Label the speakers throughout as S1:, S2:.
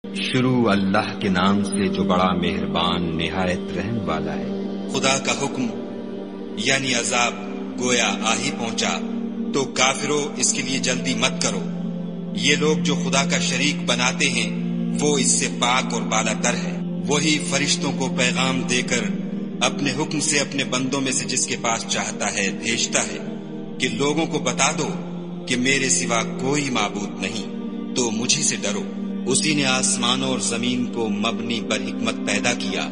S1: شروع اللہ کے نام سے جو بڑا مہربان نہایت رحم والا ہے۔
S2: خدا کا حکم یعنی عذاب گویا آ ہی پہنچا تو کافروں اس کے لیے جلدی مت کرو۔ یہ لوگ جو خدا کا شریک بناتے ہیں وہ اس سے پاک اور بالا تر ہے۔ وہی فرشتوں کو پیغام دے کر اپنے حکم سے اپنے بندوں میں سے جس کے پاس چاہتا ہے بھیجتا ہے کہ لوگوں کو بتا دو کہ میرے سوا کوئی معبود نہیں، تو مجھی سے ڈرو۔ اسی نے آسمانوں اور زمین کو مبنی پر حکمت پیدا کیا،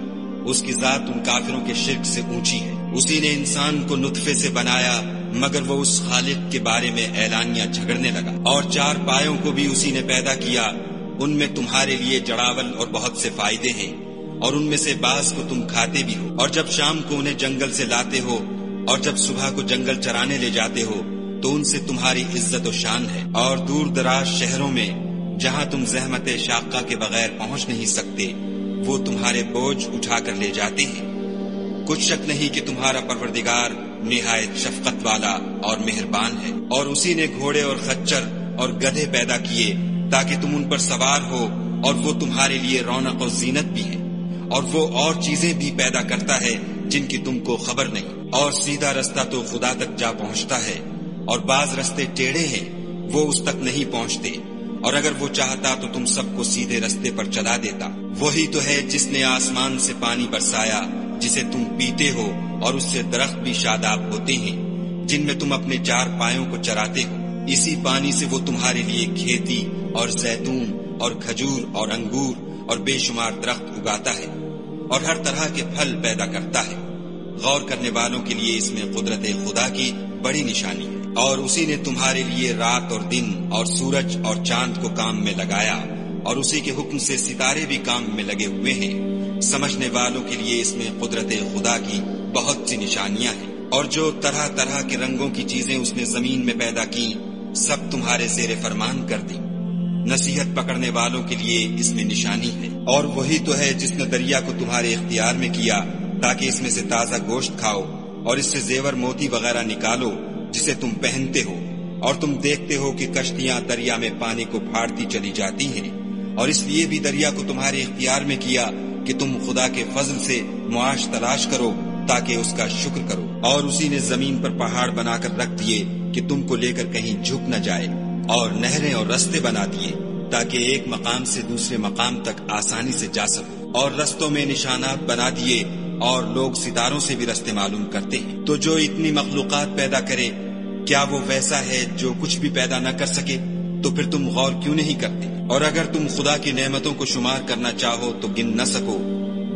S2: اس کی ذات ان کافروں کے شرک سے اونچی ہے۔ اسی نے انسان کو نطفے سے بنایا مگر وہ اس خالق کے بارے میں اعلانیہ جھگڑنے لگا۔ اور چار پایوں کو بھی اسی نے پیدا کیا، ان میں تمہارے لیے جڑاول اور بہت سے فائدے ہیں، اور ان میں سے بعض کو تم کھاتے بھی ہو۔ اور جب شام کو انہیں جنگل سے لاتے ہو اور جب صبح کو جنگل چرانے لے جاتے ہو تو ان سے تمہاری عزت و شان ہے۔ اور دور دراز شہروں میں جہاں تم زحمت شاقہ کے بغیر پہنچ نہیں سکتے وہ تمہارے بوجھ اٹھا کر لے جاتے ہیں۔ کچھ شک نہیں کہ تمہارا پروردگار نہایت شفقت والا اور مہربان ہے۔ اور اسی نے گھوڑے اور خچر اور گدھے پیدا کیے تاکہ تم ان پر سوار ہو، اور وہ تمہارے لیے رونق و زینت بھی ہے۔ اور وہ اور چیزیں بھی پیدا کرتا ہے جن کی تم کو خبر نہیں۔ اور سیدھا رستہ تو خدا تک جا پہنچتا ہے، اور بعض رستے ٹیڑھے ہیں وہ اس تک نہیں پہنچتے، اور اگر وہ چاہتا تو تم سب کو سیدھے رستے پر چلا دیتا۔ وہی تو ہے جس نے آسمان سے پانی برسایا جسے تم پیتے ہو، اور اس سے درخت بھی شاداب ہوتے ہیں جن میں تم اپنے چار پایوں کو چراتے ہو۔ اسی پانی سے وہ تمہارے لیے کھیتی اور زیتون اور کھجور اور انگور اور بے شمار درخت اگاتا ہے، اور ہر طرح کے پھل پیدا کرتا ہے۔ غور کرنے والوں کے لیے اس میں قدرت خدا کی بڑی نشانی ہے۔ اور اسی نے تمہارے لیے رات اور دن اور سورج اور چاند کو کام میں لگایا، اور اسی کے حکم سے ستارے بھی کام میں لگے ہوئے ہیں۔ سمجھنے والوں کے لیے اس میں قدرت خدا کی بہت سی نشانیاں ہیں۔ اور جو طرح طرح کے رنگوں کی چیزیں اس نے زمین میں پیدا کی سب تمہارے زیر فرمان کر دی۔ نصیحت پکڑنے والوں کے لیے اس میں نشانی ہے۔ اور وہی تو ہے جس نے دریا کو تمہارے اختیار میں کیا تاکہ اس میں سے تازہ گوشت کھاؤ اور اس سے زیور موتی وغیرہ نکالو جسے تم پہنتے ہو۔ اور تم دیکھتے ہو کہ کشتیاں دریا میں پانی کو پھاڑتی چلی جاتی ہیں، اور اس لیے بھی دریا کو تمہارے اختیار میں کیا کہ تم خدا کے فضل سے معاش تلاش کرو تاکہ اس کا شکر کرو۔ اور اسی نے زمین پر پہاڑ بنا کر رکھ دیے کہ تم کو لے کر کہیں جھک نہ جائے، اور نہریں اور رستے بنا دیے تاکہ ایک مقام سے دوسرے مقام تک آسانی سے جا سکو۔ اور رستوں میں نشانات بنا دیے، اور لوگ ستاروں سے بھی رستے معلوم کرتے ہیں۔ تو جو اتنی مخلوقات پیدا کرے کیا وہ ویسا ہے جو کچھ بھی پیدا نہ کر سکے؟ تو پھر تم غور کیوں نہیں کرتے؟ اور اگر تم خدا کی نعمتوں کو شمار کرنا چاہو تو گن نہ سکو،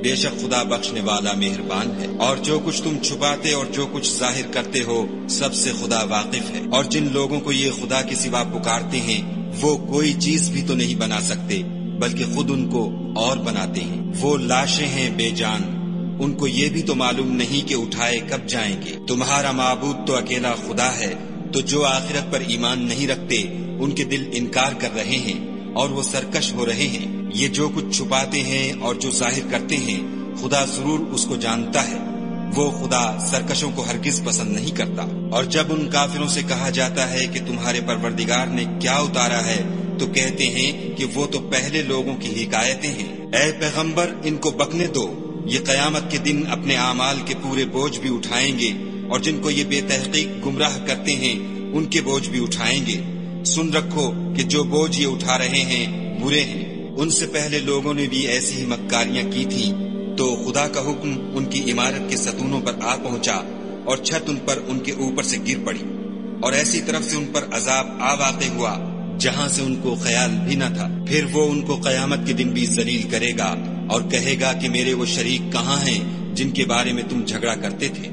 S2: بے شک خدا بخشنے والا مہربان ہے۔ اور جو کچھ تم چھپاتے اور جو کچھ ظاہر کرتے ہو سب سے خدا واقف ہے۔ اور جن لوگوں کو یہ خدا کے سوا پکارتے ہیں وہ کوئی چیز بھی تو نہیں بنا سکتے بلکہ خود ان کو اور بناتے ہیں۔ وہ لاشیں ہیں بے جان، ان کو یہ بھی تو معلوم نہیں کہ اٹھائے کب جائیں گے۔ تمہارا معبود تو اکیلا خدا ہے، تو جو آخرت پر ایمان نہیں رکھتے ان کے دل انکار کر رہے ہیں اور وہ سرکش ہو رہے ہیں۔ یہ جو کچھ چھپاتے ہیں اور جو ظاہر کرتے ہیں خدا ضرور اس کو جانتا ہے۔ وہ خدا سرکشوں کو ہرگز پسند نہیں کرتا۔ اور جب ان کافروں سے کہا جاتا ہے کہ تمہارے پروردگار نے کیا اتارا ہے تو کہتے ہیں کہ وہ تو پہلے لوگوں کی حکایتیں ہیں۔ اے پیغمبر ان کو بکنے دو، یہ قیامت کے دن اپنے اعمال کے پورے بوجھ بھی اٹھائیں گے، اور جن کو یہ بے تحقیق گمراہ کرتے ہیں ان کے بوجھ بھی اٹھائیں گے۔ سن رکھو کہ جو بوجھ یہ اٹھا رہے ہیں برے ہیں۔ ان سے پہلے لوگوں نے بھی ایسی ہی مکاریاں کی تھیں، تو خدا کا حکم ان کی عمارت کے ستونوں پر آ پہنچا اور چھت ان پر ان کے اوپر سے گر پڑی، اور ایسی طرف سے ان پر عذاب آ واقع ہوا جہاں سے ان کو خیال بھی نہ تھا۔ پھر وہ ان کو قیامت کے دن بھی ذلیل کرے گا اور کہے گا کہ میرے وہ شریک کہاں ہیں جن کے بارے میں تم جھگڑا کرتے تھے؟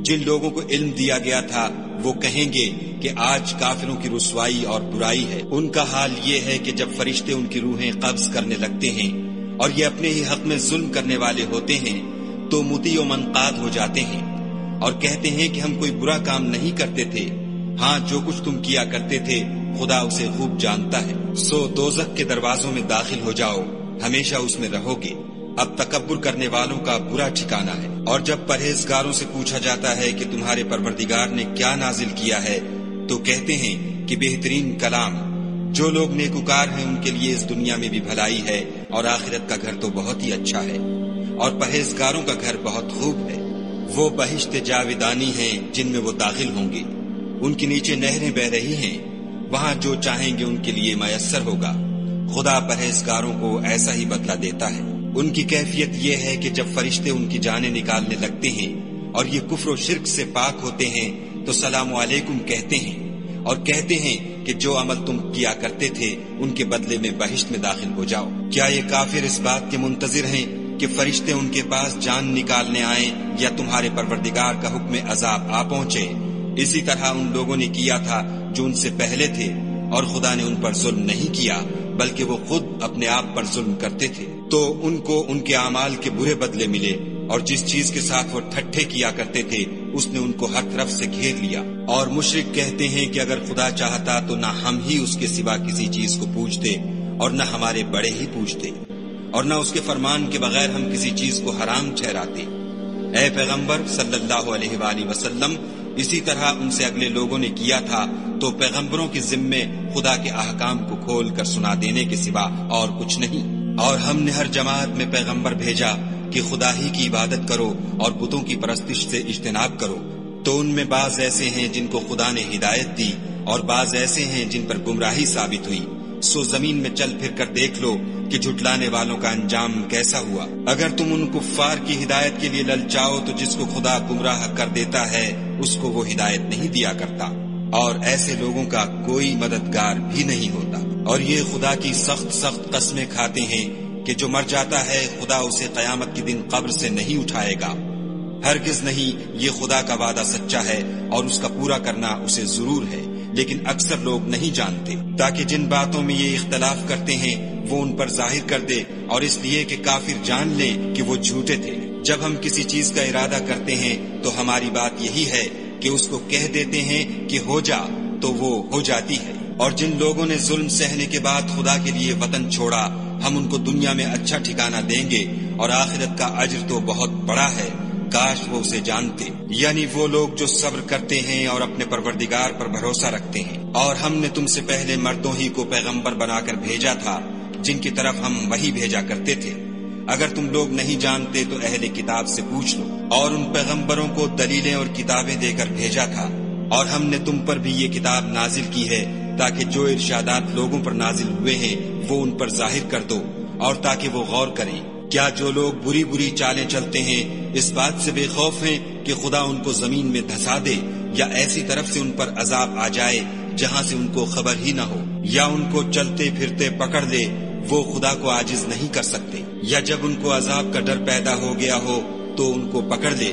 S2: جن لوگوں کو علم دیا گیا تھا وہ کہیں گے کہ آج کافروں کی رسوائی اور برائی ہے۔ ان کا حال یہ ہے کہ جب فرشتے ان کی روحیں قبض کرنے لگتے ہیں اور یہ اپنے ہی حق میں ظلم کرنے والے ہوتے ہیں تو مطیع و منقاد ہو جاتے ہیں اور کہتے ہیں کہ ہم کوئی برا کام نہیں کرتے تھے، ہاں جو کچھ تم کیا کرتے تھے خدا اسے خوب جانتا ہے۔ سو دوزخ کے دروازوں میں داخل ہو جاؤ، ہمیشہ اس میں رہو گے۔ اب تکبر کرنے والوں کا برا ٹھکانہ ہے۔ اور جب پرہیزگاروں سے پوچھا جاتا ہے کہ تمہارے پروردگار نے کیا نازل کیا ہے تو کہتے ہیں کہ بہترین کلام جو لوگ نیکوکار ہیں ان کے لیے اس دنیا میں بھی بھلائی ہے اور آخرت کا گھر تو بہت ہی اچھا ہے، اور پرہیزگاروں کا گھر بہت خوب ہے۔ وہ بہشت جاویدانی ہیں جن میں وہ داخل ہوں گے، ان کے نیچے نہریں بہ رہی ہیں، وہاں جو چاہیں گے ان کے لیے میسر ہوگا۔ خدا پرہیزگاروں کو ایسا ہی بدلہ دیتا ہے۔ ان کی کیفیت یہ ہے کہ جب فرشتے ان کی جانیں نکالنے لگتے ہیں اور یہ کفر و شرک سے پاک ہوتے ہیں تو سلام علیکم کہتے ہیں اور کہتے ہیں کہ جو عمل تم کیا کرتے تھے ان کے بدلے میں بہشت میں داخل ہو جاؤ۔ کیا یہ کافر اس بات کے منتظر ہیں کہ فرشتے ان کے پاس جان نکالنے آئیں یا تمہارے پروردگار کا حکم عذاب آ پہنچے؟ اسی طرح ان لوگوں نے کیا تھا جو ان سے پہلے تھے، اور خدا نے ان پر ظلم نہیں کیا بلکہ وہ خود اپنے آپ پر ظلم کرتے تھے۔ تو ان کو ان کے اعمال کے برے بدلے ملے، اور جس چیز کے ساتھ وہ ٹھٹھے کیا کرتے تھے اس نے ان کو ہر طرف سے گھیر لیا۔ اور مشرک کہتے ہیں کہ اگر خدا چاہتا تو نہ ہم ہی اس کے سوا کسی چیز کو پوجتے اور نہ ہمارے بڑے ہی پوجتے، اور نہ اس کے فرمان کے بغیر ہم کسی چیز کو حرام ٹھہراتے۔ اے پیغمبر صلی اللہ علیہ وآلہ وسلم، اسی طرح ان سے اگلے لوگوں نے کیا تھا، تو پیغمبروں کے ذمے خدا کے احکام کو کھول کر سنا دینے کے سوا اور کچھ نہیں۔ اور ہم نے ہر جماعت میں پیغمبر بھیجا کہ خدا ہی کی عبادت کرو اور بتوں کی پرستش سے اجتناب کرو، تو ان میں بعض ایسے ہیں جن کو خدا نے ہدایت دی اور بعض ایسے ہیں جن پر گمراہی ثابت ہوئی۔ سو زمین میں چل پھر کر دیکھ لو کہ جھٹلانے والوں کا انجام کیسا ہوا۔ اگر تم ان کفار کی ہدایت کے لیے للچاؤ تو جس کو خدا گمراہ کر دیتا ہے اس کو وہ ہدایت نہیں دیا کرتا، اور ایسے لوگوں کا کوئی مددگار بھی نہیں ہوتا۔ اور یہ خدا کی سخت سخت قسمیں کھاتے ہیں کہ جو مر جاتا ہے خدا اسے قیامت کے دن قبر سے نہیں اٹھائے گا۔ ہرگز نہیں، یہ خدا کا وعدہ سچا ہے اور اس کا پورا کرنا اسے ضرور ہے، لیکن اکثر لوگ نہیں جانتے، تاکہ جن باتوں میں یہ اختلاف کرتے ہیں وہ ان پر ظاہر کر دے، اور اس لیے کہ کافر جان لیں کہ وہ جھوٹے تھے۔ جب ہم کسی چیز کا ارادہ کرتے ہیں تو ہماری بات یہی ہے کہ اس کو کہہ دیتے ہیں کہ ہو جا، تو وہ ہو جاتی ہے۔ اور جن لوگوں نے ظلم سہنے کے بعد خدا کے لیے وطن چھوڑا، ہم ان کو دنیا میں اچھا ٹھکانہ دیں گے، اور آخرت کا اجر تو بہت بڑا ہے، کاش وہ اسے جانتے۔ یعنی وہ لوگ جو صبر کرتے ہیں اور اپنے پروردگار پر بھروسہ رکھتے ہیں۔ اور ہم نے تم سے پہلے مردوں ہی کو پیغمبر بنا کر بھیجا تھا جن کی طرف ہم وحی بھیجا کرتے تھے۔ اگر تم لوگ نہیں جانتے تو اہل کتاب سے پوچھ لو۔ اور ان پیغمبروں کو دلیلیں اور کتابیں دے کر بھیجا تھا، اور ہم نے تم پر بھی یہ کتاب نازل کی ہے تاکہ جو ارشادات لوگوں پر نازل ہوئے ہیں وہ ان پر ظاہر کر دو، اور تاکہ وہ غور کریں۔ کیا جو لوگ بری بری چالیں چلتے ہیں اس بات سے بے خوف ہیں کہ خدا ان کو زمین میں دھسا دے، یا ایسی طرف سے ان پر عذاب آ جائے جہاں سے ان کو خبر ہی نہ ہو، یا ان کو چلتے پھرتے پکڑ لے؟ وہ خدا کو عاجز نہیں کر سکتے۔ یا جب ان کو عذاب کا ڈر پیدا ہو گیا ہو تو ان کو پکڑ لے۔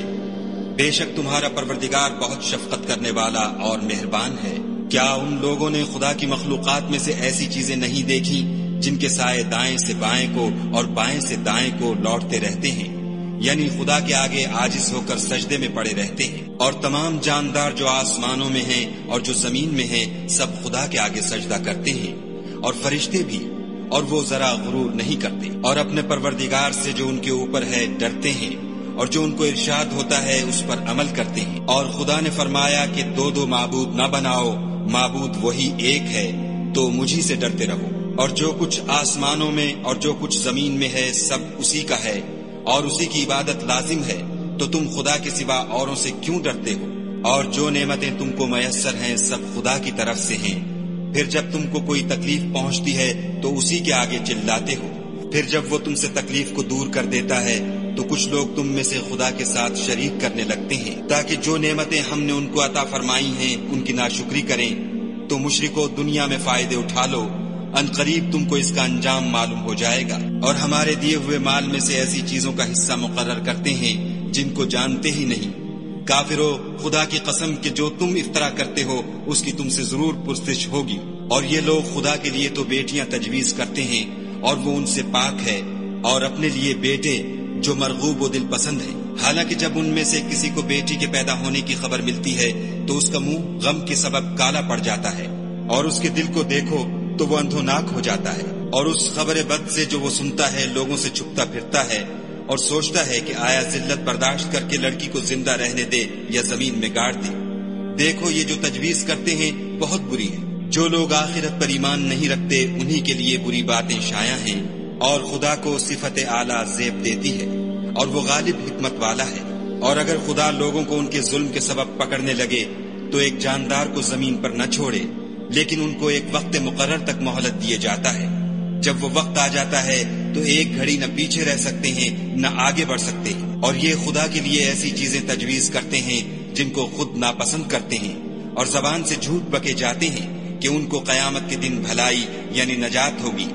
S2: بے شک تمہارا پروردگار بہت شفقت کرنے والا اور مہربان ہے۔ کیا ان لوگوں نے خدا کی مخلوقات میں سے ایسی چیزیں نہیں دیکھی جن کے سائے دائیں سے بائیں کو اور بائیں سے دائیں کو لوٹتے رہتے ہیں؟ یعنی خدا کے آگے عاجز ہو کر سجدے میں پڑے رہتے ہیں۔ اور تمام جاندار جو آسمانوں میں ہیں اور جو زمین میں ہیں سب خدا کے آگے سجدہ کرتے ہیں، اور فرشتے بھی، اور وہ ذرا غرور نہیں کرتے، اور اپنے پروردگار سے جو ان کے اوپر ہے ڈرتے ہیں، اور جو ان کو ارشاد ہوتا ہے اس پر عمل کرتے ہیں۔ اور خدا نے فرمایا کہ دو معبود نہ بناؤ، معبود وہی ایک ہے، تو مجھی سے ڈرتے رہو۔ اور جو کچھ آسمانوں میں اور جو کچھ زمین میں ہے سب اسی کا ہے، اور اسی کی عبادت لازم ہے، تو تم خدا کے سوا اوروں سے کیوں ڈرتے ہو؟ اور جو نعمتیں تم کو میسر ہیں سب خدا کی طرف سے ہیں۔ پھر جب تم کو کوئی تکلیف پہنچتی ہے تو اسی کے آگے چلاتے ہو، پھر جب وہ تم سے تکلیف کو دور کر دیتا ہے تو کچھ لوگ تم میں سے خدا کے ساتھ شریک کرنے لگتے ہیں تاکہ جو نعمتیں ہم نے ان کو عطا فرمائی ہیں ان کی ناشکری کریں۔ تو مشرکو دنیا میں فائدے اٹھا لو، ان قریب تم کو اس کا انجام معلوم ہو جائے گا۔ اور ہمارے دیے ہوئے مال میں سے ایسی چیزوں کا حصہ مقرر کرتے ہیں جن کو جانتے ہی نہیں۔ کافرو، خدا کی قسم کہ جو تم افطرا کرتے ہو اس کی تم سے ضرور پرسش ہوگی۔ اور یہ لوگ خدا کے لیے تو بیٹیاں تجویز کرتے ہیں اور وہ ان سے پاک ہے، اور اپنے لیے بیٹے جو مرغوب و دل پسند ہیں۔ حالانکہ جب ان میں سے کسی کو بیٹی کے پیدا ہونے کی خبر ملتی ہے تو اس کا منہ غم کے سبب کالا پڑ جاتا ہے، اور اس کے دل کو دیکھو تو وہ اندھوناک ہو جاتا ہے، اور اس خبر بد سے جو وہ سنتا ہے لوگوں سے چھپتا پھرتا ہے اور سوچتا ہے کہ آیا ذلت برداشت کر کے لڑکی کو زندہ رہنے دے یا زمین میں گاڑ دے۔ دیکھو یہ جو تجویز کرتے ہیں بہت بری ہے۔ جو لوگ آخرت پر ایمان نہیں رکھتے انہی کے لیے بری باتیں شائع ہیں، اور خدا کو صفت اعلیٰ زیب دیتی ہے، اور وہ غالب حکمت والا ہے۔ اور اگر خدا لوگوں کو ان کے ظلم کے سبب پکڑنے لگے تو ایک جاندار کو زمین پر نہ چھوڑے، لیکن ان کو ایک وقت مقرر تک مہلت دیے جاتا ہے۔ جب وہ وقت آ جاتا ہے تو ایک گھڑی نہ پیچھے رہ سکتے ہیں نہ آگے بڑھ سکتے ہیں، اور یہ خدا کے لیے ایسی چیزیں تجویز کرتے ہیں جن کو خود ناپسند کرتے ہیں، اور زبان سے جھوٹ بکے جاتے ہیں کہ ان کو قیامت کے دن بھلائی یعنی نجات ہوگی۔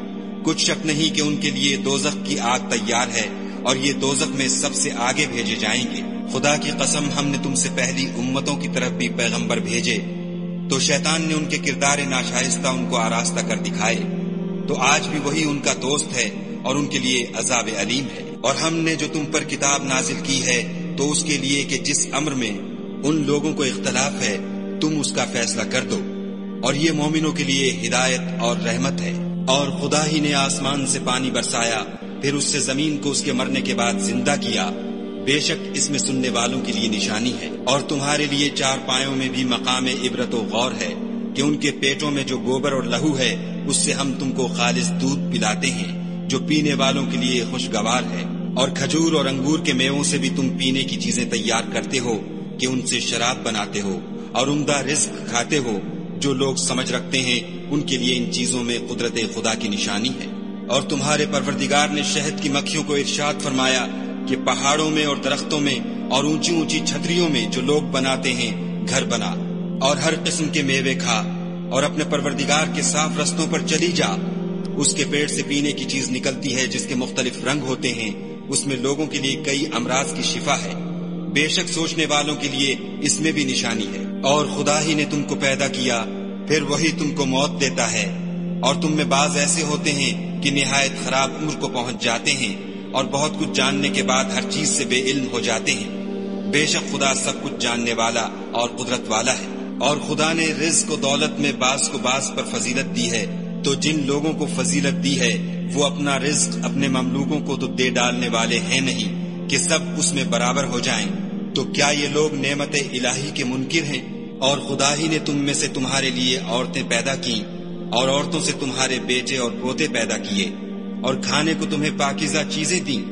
S2: کچھ شک نہیں کہ ان کے لیے دوزخ کی آگ تیار ہے، اور یہ دوزخ میں سب سے آگے بھیجے جائیں گے۔ خدا کی قسم، ہم نے تم سے پہلی امتوں کی طرف بھی پیغمبر بھیجے، تو شیطان نے ان کے کردار ناشائستہ ان کو آراستہ کر دکھائے، تو آج بھی وہی ان کا دوست ہے اور ان کے لیے عذاب علیم ہے۔ اور ہم نے جو تم پر کتاب نازل کی ہے تو اس کے لیے کہ جس امر میں ان لوگوں کو اختلاف ہے تم اس کا فیصلہ کر دو، اور یہ مومنوں کے لیے ہدایت اور رحمت ہے۔ اور خدا ہی نے آسمان سے پانی برسایا، پھر اس سے زمین کو اس کے مرنے کے بعد زندہ کیا، بے شک اس میں سننے والوں کے لیے نشانی ہے۔ اور تمہارے لیے چار پایوں میں بھی مقام عبرت و غور ہے کہ ان کے پیٹوں میں جو گوبر اور لہو ہے اس سے ہم تم کو خالص دودھ پلاتے ہیں جو پینے والوں کے لیے خوشگوار ہے، اور کھجور اور انگور کے میووں سے بھی تم پینے کی چیزیں تیار کرتے ہو کہ ان سے شراب بناتے ہو، اور عمدہ رزق کھاتے ہو۔ جو لوگ سمجھ رکھتے ہیں ان کے لیے ان چیزوں میں قدرت خدا کی نشانی ہے۔ اور تمہارے پروردگار نے شہد کی مکھیوں کو ارشاد فرمایا کہ پہاڑوں میں اور درختوں میں اور اونچی اونچی چھتریوں میں جو لوگ بناتے ہیں گھر بنا، اور ہر قسم کے میوے کھا، اور اپنے پروردگار کے صاف رستوں پر چلی جا۔ اس کے پیڑ سے پینے کی چیز نکلتی ہے جس کے مختلف رنگ ہوتے ہیں، اس میں لوگوں کے لیے کئی امراض کی شفا ہے، بے شک سوچنے والوں کے لیے اس میں بھی نشانی ہے۔ اور خدا ہی نے تم کو پیدا کیا، پھر وہی تم کو موت دیتا ہے، اور تم میں بعض ایسے ہوتے ہیں کہ نہایت خراب عمر کو پہنچ جاتے ہیں، اور بہت کچھ جاننے کے بعد ہر چیز سے بے علم ہو جاتے ہیں۔ بے شک خدا سب کچھ جاننے والا اور قدرت والا ہے۔ اور خدا نے رزق و دولت میں بعض کو بعض پر فضیلت دی ہے، تو جن لوگوں کو فضیلت دی ہے وہ اپنا رزق اپنے مملوکوں کو تو دے ڈالنے والے ہیں نہیں کہ سب اس میں برابر ہو جائیں۔ تو کیا یہ لوگ نعمت الہی کے منکر ہیں؟ اور خدا ہی نے تم میں سے تمہارے لیے عورتیں پیدا کی، اور عورتوں سے تمہارے بیٹے اور پوتے پیدا کیے، اور کھانے کو تمہیں پاکیزہ چیزیں دیں۔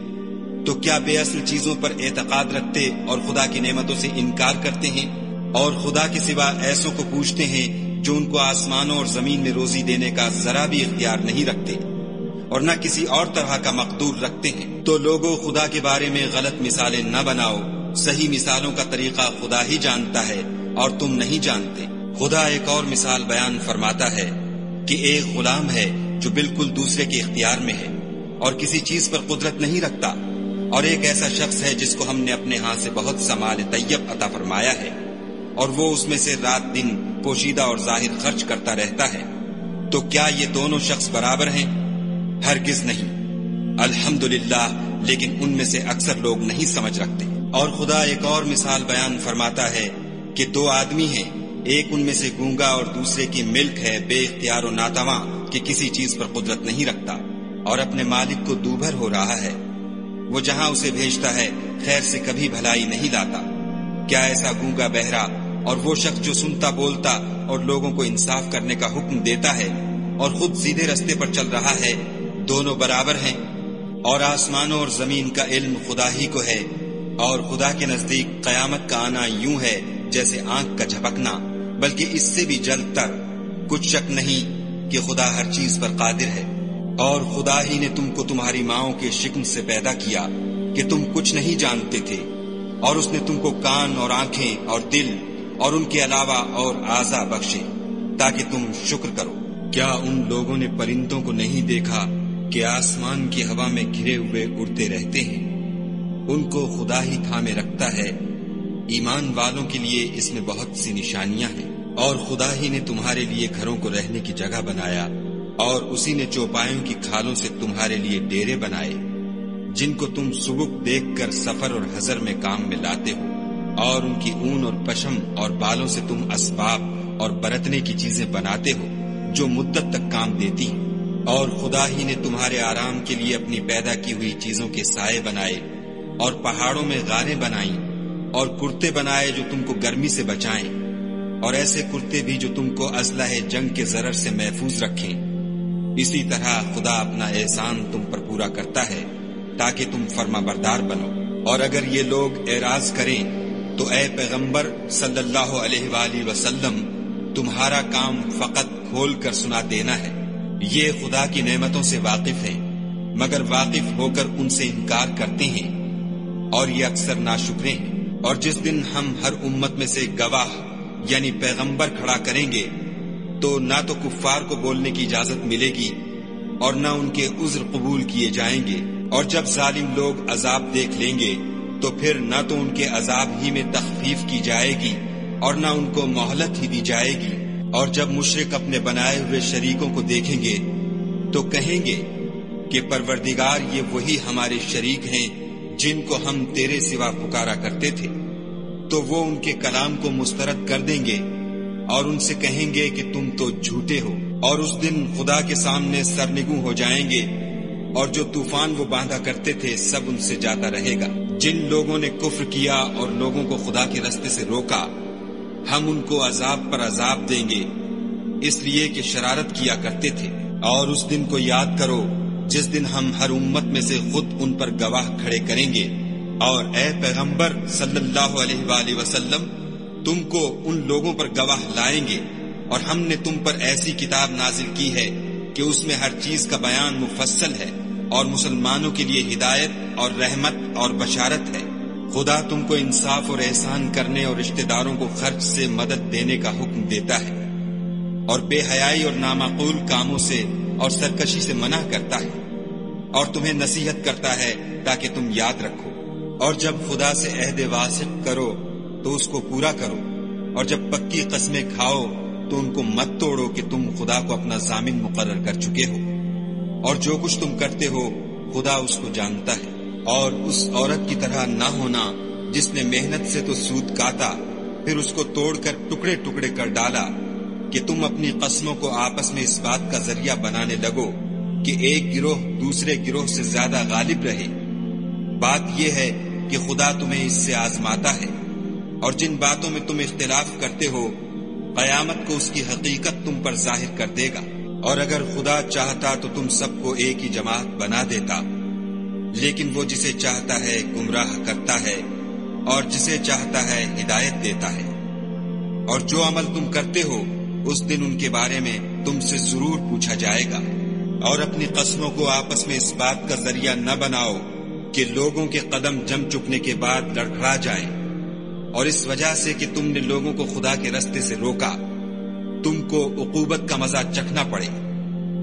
S2: تو کیا بے اصل چیزوں پر اعتقاد رکھتے اور خدا کی نعمتوں سے انکار کرتے ہیں، اور خدا کے سوا ایسوں کو پوچھتے ہیں جو ان کو آسمانوں اور زمین میں روزی دینے کا ذرا بھی اختیار نہیں رکھتے، اور نہ کسی اور طرح کا مقدور رکھتے ہیں۔ تو لوگوں، خدا کے بارے میں غلط مثالیں نہ بناؤ، صحیح مثالوں کا طریقہ خدا ہی جانتا ہے اور تم نہیں جانتے۔ خدا ایک اور مثال بیان فرماتا ہے کہ ایک غلام ہے جو بالکل دوسرے کے اختیار میں ہے اور کسی چیز پر قدرت نہیں رکھتا، اور ایک ایسا شخص ہے جس کو ہم نے اپنے ہاں سے بہت سا مال طیب عطا فرمایا ہے، اور وہ اس میں سے رات دن پوشیدہ اور ظاہر خرچ کرتا رہتا ہے۔ تو کیا یہ دونوں شخص برابر ہیں؟ ہرگز نہیں۔ الحمدللہ، لیکن ان میں سے اکثر لوگ نہیں سمجھ رکھتے۔ اور خدا ایک اور مثال بیان فرماتا ہے کہ دو آدمی ہیں، ایک ان میں سے گونگا اور دوسرے کی ملک ہے بے اختیار و ناتواں کہ کسی چیز پر قدرت نہیں رکھتا، اور اپنے مالک کو دوبھر ہو رہا ہے۔ وہ جہاں اسے بھیجتا ہے خیر سے کبھی بھلائی نہیں لاتا۔ کیا ایسا گونگا بہرا اور وہ شخص جو سنتا بولتا اور لوگوں کو انصاف کرنے کا حکم دیتا ہے اور خود سیدھے رستے پر چل رہا ہے، دونوں برابر ہیں؟ اور آسمانوں اور زمین کا علم خدا ہی کو ہے، اور خدا کے نزدیک قیامت کا آنا یوں ہے جیسے آنکھ کا جھپکنا، بلکہ اس سے بھی جلد تر۔ کچھ شک نہیں کہ خدا ہر چیز پر قادر ہے۔ اور خدا ہی نے تم کو تمہاری ماؤں کے شکم سے پیدا کیا کہ تم کچھ نہیں جانتے تھے، اور اس نے تم کو کان اور آنکھیں اور دل اور ان کے علاوہ اور اعضاء بخشے تاکہ تم شکر کرو۔ کیا ان لوگوں نے پرندوں کو نہیں دیکھا کہ آسمان کی ہوا میں گھرے ہوئے اڑتے رہتے ہیں؟ ان کو خدا ہی تھامے رکھتا ہے۔ ایمان والوں کے لیے اس میں بہت سی نشانیاں ہیں۔ اور خدا ہی نے تمہارے لیے گھروں کو رہنے کی جگہ بنایا، اور اسی نے چوپایوں کی کھالوں سے تمہارے لیے ڈیرے بنائے جن کو تم سبک دیکھ کر سفر اور حضر میں کام میں لاتے ہو، اور ان کی اون اور پشم اور بالوں سے تم اسباب اور برتنے کی چیزیں بناتے ہو جو مدت تک کام دیتی ہیں۔ اور خدا ہی نے تمہارے آرام کے لیے اپنی پیدا کی ہوئی چیزوں کے سائے بنائے، اور پہاڑوں میں غاریں بنائیں، اور کرتے بنائے جو تم کو گرمی سے بچائیں، اور ایسے کرتے بھی جو تم کو اسلحہ جنگ کے ضرر سے محفوظ رکھیں۔ اسی طرح خدا اپنا احسان تم پر پورا کرتا ہے تاکہ تم فرما بردار بنو۔ اور اگر یہ لوگ اعراض کریں تو اے پیغمبر صلی اللہ علیہ وآلہ وسلم، تمہارا کام فقط کھول کر سنا دینا ہے۔ یہ خدا کی نعمتوں سے واقف ہیں، مگر واقف ہو کر ان سے انکار کرتے ہیں، اور یہ اکثر ناشکرے ہیں۔ اور جس دن ہم ہر امت میں سے گواہ یعنی پیغمبر کھڑا کریں گے تو نہ تو کفار کو بولنے کی اجازت ملے گی اور نہ ان کے عذر قبول کیے جائیں گے۔ اور جب ظالم لوگ عذاب دیکھ لیں گے تو پھر نہ تو ان کے عذاب ہی میں تخفیف کی جائے گی اور نہ ان کو مہلت ہی دی جائے گی۔ اور جب مشرک اپنے بنائے ہوئے شریکوں کو دیکھیں گے تو کہیں گے کہ پروردگار، یہ وہی ہمارے شریک ہیں جن کو ہم تیرے سوا پکارا کرتے تھے۔ تو وہ ان کے کلام کو مسترد کر دیں گے اور ان سے کہیں گے کہ تم تو جھوٹے ہو۔ اور اس دن خدا کے سامنے سرنگوں ہو جائیں گے، اور جو طوفان وہ باندھا کرتے تھے سب ان سے جاتا رہے گا۔ جن لوگوں نے کفر کیا اور لوگوں کو خدا کے راستے سے روکا، ہم ان کو عذاب پر عذاب دیں گے، اس لیے کہ شرارت کیا کرتے تھے۔ اور اس دن کو یاد کرو جس دن ہم ہر امت میں سے خود ان پر گواہ کھڑے کریں گے۔ اور اے پیغمبر صلی اللہ علیہ وآلہ وسلم، تم کو ان لوگوں پر گواہ لائیں گے، اور ہم نے تم پر ایسی کتاب نازل کی ہے کہ اس میں ہر چیز کا بیان مفصل ہے، اور مسلمانوں کے لیے ہدایت اور رحمت اور بشارت ہے۔ خدا تم کو انصاف اور احسان کرنے اور رشتہ داروں کو خرچ سے مدد دینے کا حکم دیتا ہے، اور بے حیائی اور نامعقول کاموں سے اور سرکشی سے منع کرتا ہے، اور تمہیں نصیحت کرتا ہے تاکہ تم یاد رکھو۔ اور جب خدا سے عہد واثق کرو تو اس کو پورا کرو، اور جب پکی قسمیں کھاؤ تو ان کو مت توڑو کہ تم خدا کو اپنا ضامن مقرر کر چکے ہو، اور جو کچھ تم کرتے ہو خدا اس کو جانتا ہے۔ اور اس عورت کی طرح نہ ہونا جس نے محنت سے تو سود کاتا، پھر اس کو توڑ کر ٹکڑے ٹکڑے کر ڈالا، کہ تم اپنی قسموں کو آپس میں اس بات کا ذریعہ بنانے لگو کہ ایک گروہ دوسرے گروہ سے زیادہ غالب رہے۔ بات یہ ہے کہ خدا تمہیں اس سے آزماتا ہے، اور جن باتوں میں تم اختلاف کرتے ہو قیامت کو اس کی حقیقت تم پر ظاہر کر دے گا۔ اور اگر خدا چاہتا تو تم سب کو ایک ہی جماعت بنا دیتا، لیکن وہ جسے چاہتا ہے گمراہ کرتا ہے اور جسے چاہتا ہے ہدایت دیتا ہے۔ اور جو عمل تم کرتے ہو اس دن ان کے بارے میں تم سے ضرور پوچھا جائے گا۔ اور اپنی قسموں کو آپس میں اس بات کا ذریعہ نہ بناؤ کہ لوگوں کے قدم جم چکنے کے بعد لڑکھڑا جائیں، اور اس وجہ سے کہ تم نے لوگوں کو خدا کے راستے سے روکا تم کو عقوبت کا مزہ چکھنا پڑے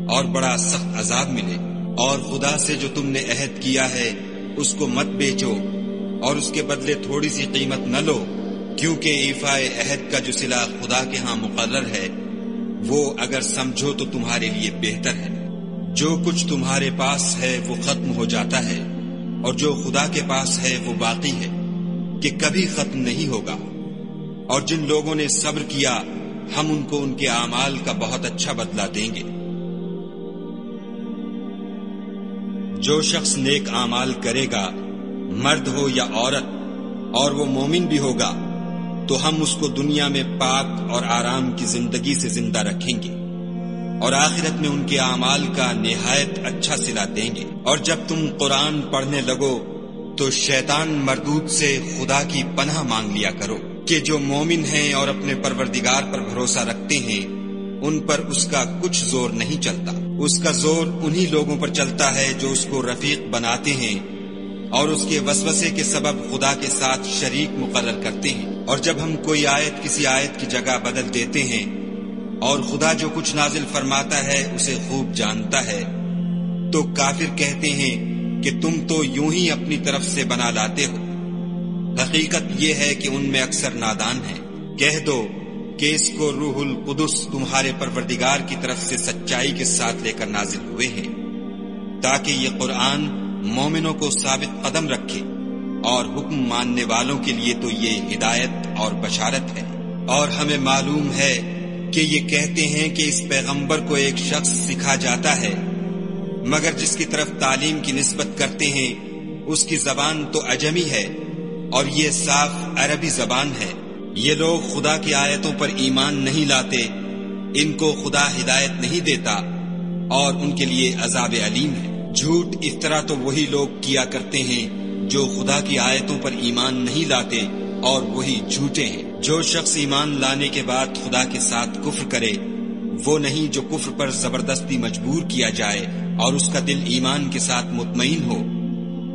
S2: اور بڑا سخت عذاب ملے۔ اور خدا سے جو تم نے عہد کیا ہے اس کو مت بیچو، اور اس کے بدلے تھوڑی سی قیمت نہ لو، کیونکہ ایفاء عہد کا جو صلہ خدا کے ہاں مقرر ہے وہ اگر سمجھو تو تمہارے لیے بہتر ہے۔ جو کچھ تمہارے پاس ہے وہ ختم ہو جاتا ہے، اور جو خدا کے پاس ہے وہ باقی ہے کہ کبھی ختم نہیں ہوگا۔ اور جن لوگوں نے صبر کیا ہم ان کو ان کے اعمال کا بہت اچھا بدلہ دیں گے۔ جو شخص نیک اعمال کرے گا، مرد ہو یا عورت، اور وہ مومن بھی ہوگا، تو ہم اس کو دنیا میں پاک اور آرام کی زندگی سے زندہ رکھیں گے، اور آخرت میں ان کے اعمال کا نہایت اچھا صلہ دیں گے۔ اور جب تم قرآن پڑھنے لگو تو شیطان مردود سے خدا کی پناہ مانگ لیا کرو کہ جو مومن ہیں اور اپنے پروردگار پر بھروسہ رکھتے ہیں ان پر اس کا کچھ زور نہیں چلتا۔ اس کا زور انہی لوگوں پر چلتا ہے جو اس کو رفیق بناتے ہیں اور اس کے وسوسے کے سبب خدا کے ساتھ شریک مقرر کرتے ہیں۔ اور جب ہم کوئی آیت کسی آیت کی جگہ بدل دیتے ہیں اور خدا جو کچھ نازل فرماتا ہے اسے خوب جانتا ہے، تو کافر کہتے ہیں کہ تم تو یوں ہی اپنی طرف سے بنا لاتے ہو۔ حقیقت یہ ہے کہ ان میں اکثر نادان ہیں۔ کہہ دو کہ اس کو روح القدس تمہارے پروردگار کی طرف سے سچائی کے ساتھ لے کر نازل ہوئے ہیں، تاکہ یہ قرآن مومنوں کو ثابت قدم رکھے، اور حکم ماننے والوں کے لیے تو یہ ہدایت اور بشارت ہے۔ اور ہمیں معلوم ہے کہ یہ کہتے ہیں کہ اس پیغمبر کو ایک شخص سکھا جاتا ہے، مگر جس کی طرف تعلیم کی نسبت کرتے ہیں اس کی زبان تو عجمی ہے اور یہ صاف عربی زبان ہے۔ یہ لوگ خدا کی آیتوں پر ایمان نہیں لاتے، ان کو خدا ہدایت نہیں دیتا اور ان کے لیے عذاب علیم ہے۔ جھوٹ افطرا تو وہی لوگ کیا کرتے ہیں جو خدا کی آیتوں پر ایمان نہیں لاتے اور وہی جھوٹے ہیں۔ جو شخص ایمان لانے کے بعد خدا کے ساتھ کفر کرے وہ نہیں جو کفر پر زبردستی مجبور کیا جائے اور اس کا دل ایمان کے ساتھ مطمئن ہو،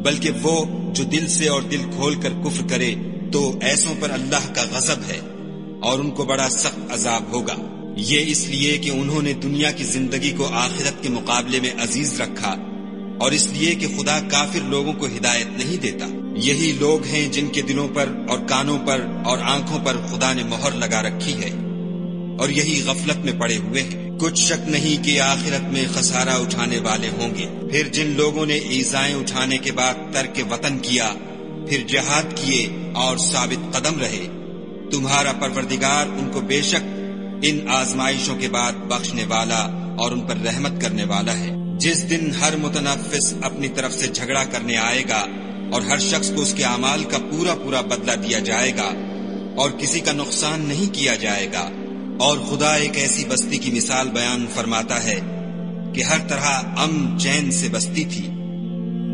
S2: بلکہ وہ جو دل سے اور دل کھول کر کفر کرے تو ایسوں پر اللہ کا غضب ہے اور ان کو بڑا سخت عذاب ہوگا۔ یہ اس لیے کہ انہوں نے دنیا کی زندگی کو آخرت کے مقابلے میں عزیز رکھا اور اس لیے کہ خدا کافر لوگوں کو ہدایت نہیں دیتا۔ یہی لوگ ہیں جن کے دلوں پر اور کانوں پر اور آنکھوں پر خدا نے مہر لگا رکھی ہے اور یہی غفلت میں پڑے ہوئے ہیں۔ کچھ شک نہیں کہ آخرت میں خسارہ اٹھانے والے ہوں گے۔ پھر جن لوگوں نے ایذائیں اٹھانے کے بعد ترک وطن کیا، پھر جہاد کیے اور ثابت قدم رہے، تمہارا پروردگار ان کو بے شک ان آزمائشوں کے بعد بخشنے والا اور ان پر رحمت کرنے والا ہے۔ جس دن ہر متنفس اپنی طرف سے جھگڑا کرنے آئے گا اور ہر شخص کو اس کے اعمال کا پورا پورا بدلہ دیا جائے گا اور کسی کا نقصان نہیں کیا جائے گا۔ اور خدا ایک ایسی بستی کی مثال بیان فرماتا ہے کہ ہر طرح امن چین سے بستی تھی،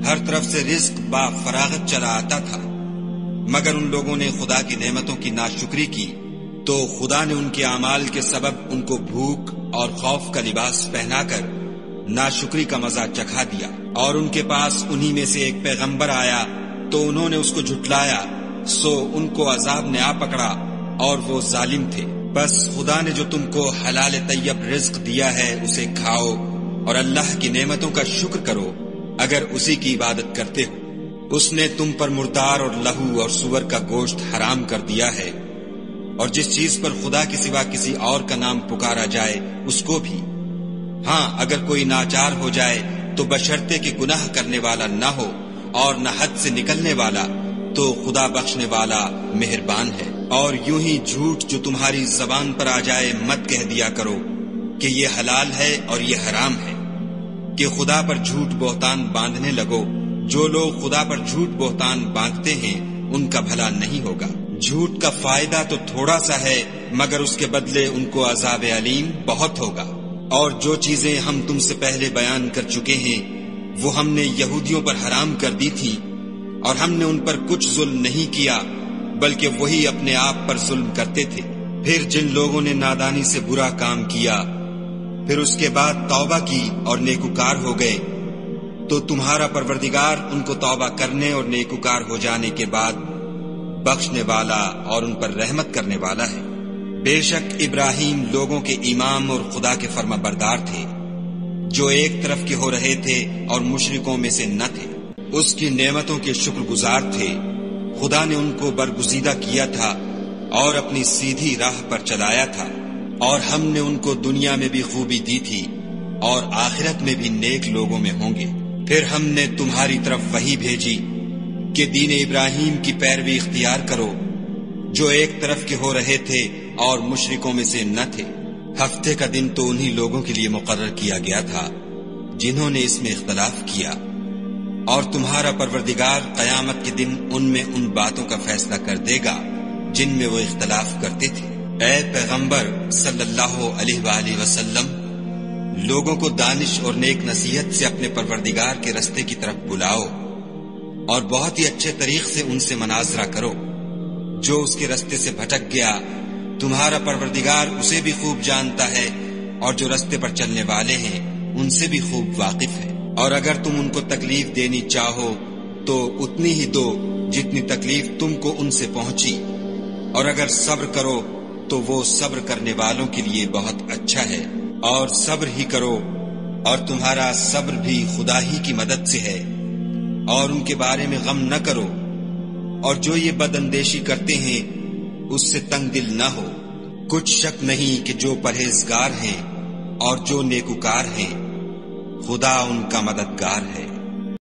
S2: ہر طرف سے رزق با فراغت چلا آتا تھا، مگر ان لوگوں نے خدا کی نعمتوں کی ناشکری کی تو خدا نے ان کے اعمال کے سبب ان کو بھوک اور خوف کا لباس پہنا کر ناشکری کا مزہ چکھا دیا۔ اور ان کے پاس انہی میں سے ایک پیغمبر آیا تو انہوں نے اس کو جھٹلایا، سو ان کو عذاب نے آ پکڑا اور وہ ظالم تھے۔ بس خدا نے جو تم کو حلال طیب رزق دیا ہے اسے کھاؤ اور اللہ کی نعمتوں کا شکر کرو اگر اسی کی عبادت کرتے ہو۔ اس نے تم پر مردار اور لہو اور سور کا گوشت حرام کر دیا ہے، اور جس چیز پر خدا کے سوا کسی اور کا نام پکارا جائے اس کو بھی۔ ہاں اگر کوئی ناچار ہو جائے تو بشرطے کہ گناہ کرنے والا نہ ہو اور نہ حد سے نکلنے والا، تو خدا بخشنے والا مہربان ہے۔ اور یوں ہی جھوٹ جو تمہاری زبان پر آ جائے مت کہہ دیا کرو کہ یہ حلال ہے اور یہ حرام ہے، کہ خدا پر جھوٹ بہتان باندھنے لگو۔ جو لوگ خدا پر جھوٹ بہتان باندھتے ہیں ان کا بھلا نہیں ہوگا۔ جھوٹ کا فائدہ تو تھوڑا سا ہے مگر اس کے بدلے ان کو عذاب علیم بہت ہوگا۔ اور جو چیزیں ہم تم سے پہلے بیان کر چکے ہیں وہ ہم نے یہودیوں پر حرام کر دی تھی، اور ہم نے ان پر کچھ ظلم نہیں کیا بلکہ وہی اپنے آپ پر ظلم کرتے تھے۔ پھر جن لوگوں نے نادانی سے برا کام کیا پھر اس کے بعد توبہ کی اور نیکوکار ہو گئے تو تمہارا پروردگار ان کو توبہ کرنے اور نیکوکار ہو جانے کے بعد بخشنے والا اور ان پر رحمت کرنے والا ہے۔ بے شک ابراہیم لوگوں کے امام اور خدا کے فرما بردار تھے، جو ایک طرف کے ہو رہے تھے اور مشرکوں میں سے نہ تھے۔ اس کی نعمتوں کے شکر گزار تھے۔ خدا نے ان کو برگزیدہ کیا تھا اور اپنی سیدھی راہ پر چلایا تھا، اور ہم نے ان کو دنیا میں بھی خوبی دی تھی اور آخرت میں بھی نیک لوگوں میں ہوں گے۔ پھر ہم نے تمہاری طرف وحی بھیجی کہ دین ابراہیم کی پیروی اختیار کرو، جو ایک طرف کے ہو رہے تھے اور مشرکوں میں سے نہ تھے۔ ہفتے کا دن تو انہی لوگوں کے لیے مقرر کیا گیا تھا جنہوں نے اس میں اختلاف کیا، اور تمہارا پروردگار قیامت کے دن ان میں ان باتوں کا فیصلہ کر دے گا جن میں وہ اختلاف کرتے تھے۔ اے پیغمبر صلی اللہ علیہ وآلہ وسلم، لوگوں کو دانش اور نیک نصیحت سے اپنے پروردگار کے رستے کی طرف بلاؤ اور بہت ہی اچھے طریق سے ان سے مناظرہ کرو۔ جو اس کے رستے سے بھٹک گیا تمہارا پروردگار اسے بھی خوب جانتا ہے، اور جو رستے پر چلنے والے ہیں ان سے بھی خوب واقف ہے۔ اور اگر تم ان کو تکلیف دینی چاہو تو اتنی ہی دو جتنی تکلیف تم کو ان سے پہنچی، اور اگر صبر کرو تو وہ صبر کرنے والوں کے لیے بہت اچھا ہے۔ اور صبر ہی کرو، اور تمہارا صبر بھی خدا ہی کی مدد سے ہے، اور ان کے بارے میں غم نہ کرو، اور جو یہ بد اندیشی کرتے ہیں اس سے تنگ دل نہ ہو۔ کچھ شک نہیں کہ جو پرہیزگار ہیں اور جو نیکوکار ہیں خدا ان کا مددگار ہے۔